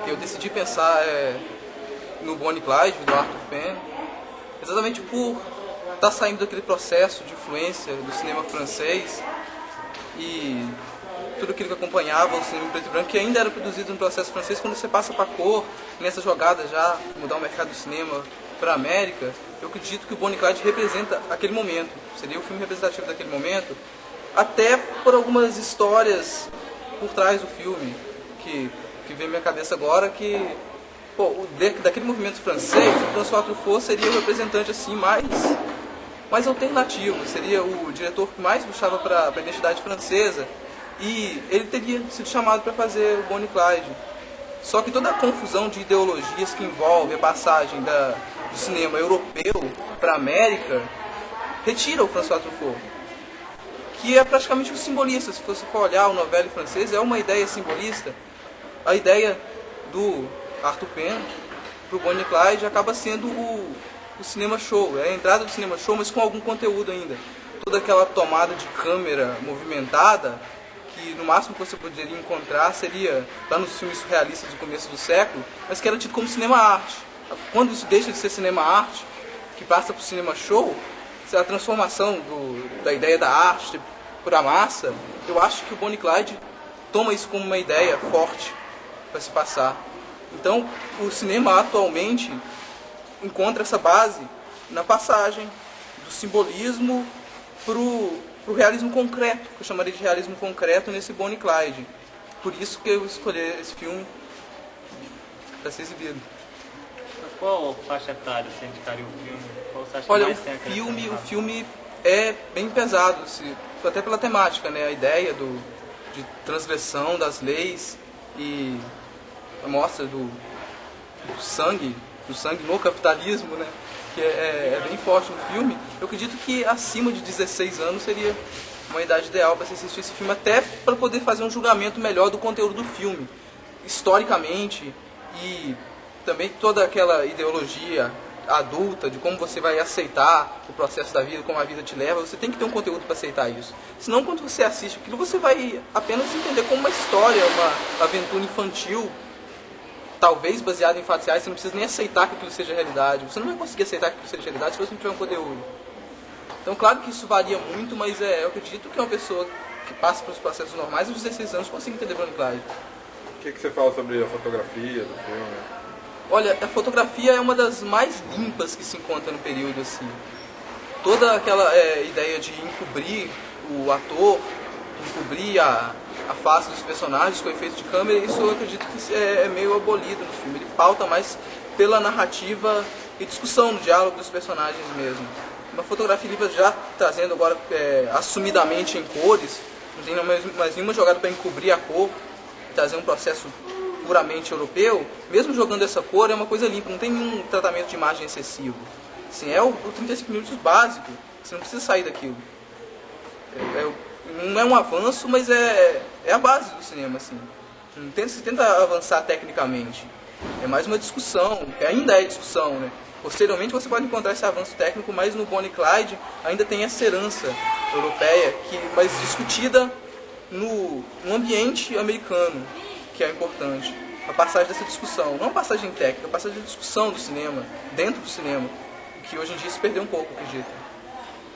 que eu decidi pensar no Bonnie e Clyde, do Arthur Penn, exatamente por estar saindo daquele processo de influência do cinema francês e tudo aquilo que acompanhava o cinema em preto e branco, que ainda era produzido no processo francês. Quando você passa para a cor, nessa jogada já mudar o mercado do cinema para a América, eu acredito que o Bonnie e Clyde representa aquele momento, seria o filme representativo daquele momento, até por algumas histórias por trás do filme, que vem à minha cabeça agora, que daquele movimento francês, o François Truffaut seria o representante assim mais alternativo, seria o diretor que mais puxava para a identidade francesa, e ele teria sido chamado para fazer o Bonnie e Clyde. Só que toda a confusão de ideologias que envolve a passagem do cinema europeu para a América retira o François Truffaut, que é praticamente um simbolista. Se você for olhar o novela francês, é uma ideia simbolista. A ideia do Arthur Penn para o Bonnie e Clyde acaba sendo o cinema show, é a entrada do cinema show, mas com algum conteúdo ainda. Toda aquela tomada de câmera movimentada, que no máximo que você poderia encontrar seria lá nos filmes surrealistas do começo do século, mas que era tido como cinema-arte. Quando isso deixa de ser cinema-arte, que passa para o cinema-show, a transformação da ideia da arte para a massa, eu acho que o Bonnie e Clyde toma isso como uma ideia forte para se passar. Então, o cinema atualmente encontra essa base na passagem do simbolismo para o realismo concreto, que eu chamaria de realismo concreto nesse Bonnie e Clyde. Por isso que eu escolhi esse filme para ser exibido. Qual faixa etária você indicaria o filme? Qual você acha que Olha, mais tem acrescentado? o filme é bem pesado, até pela temática, né? A ideia de transgressão das leis e a mostra do sangue no capitalismo, né? Que é bem forte no filme. Eu acredito que acima de 16 anos seria uma idade ideal para se assistir esse filme, até para poder fazer um julgamento melhor do conteúdo do filme, historicamente, e também toda aquela ideologia adulta de como você vai aceitar o processo da vida, como a vida te leva. Você tem que ter um conteúdo para aceitar isso. Senão, quando você assiste aquilo, você vai apenas entender como uma história, uma aventura infantil, talvez baseada em fatos reais. Você não precisa nem aceitar que aquilo seja realidade. Você não vai conseguir aceitar que aquilo seja realidade se você não tiver um conteúdo. Então, claro que isso varia muito, mas eu acredito que uma pessoa que passa pelos processos normais aos 16 anos consegue entender Bonnie e Clyde. O que você fala sobre a fotografia do filme? Olha, a fotografia é uma das mais limpas que se encontra no período, assim. Toda aquela ideia de encobrir o ator, encobrir a face dos personagens com efeito de câmera, isso eu acredito que é meio abolido no filme. Ele pauta mais pela narrativa e discussão no diálogo dos personagens mesmo. Uma fotografia limpa já trazendo agora assumidamente em cores, não tem mais nenhuma jogada para encobrir a cor, trazer um processo puramente europeu. Mesmo jogando essa cor, é uma coisa limpa, não tem nenhum tratamento de imagem excessivo. Assim, é o 35 minutos básico, você não precisa sair daquilo. Não é um avanço, mas é a base do cinema, assim. Não se tenta avançar tecnicamente. É mais uma discussão, ainda é discussão, né? Posteriormente você pode encontrar esse avanço técnico, mas no Bonnie e Clyde ainda tem essa herança europeia, mas discutida no ambiente americano, que é importante. A passagem dessa discussão, não a passagem técnica, a passagem da discussão do cinema, dentro do cinema, que hoje em dia se perdeu um pouco, acredito.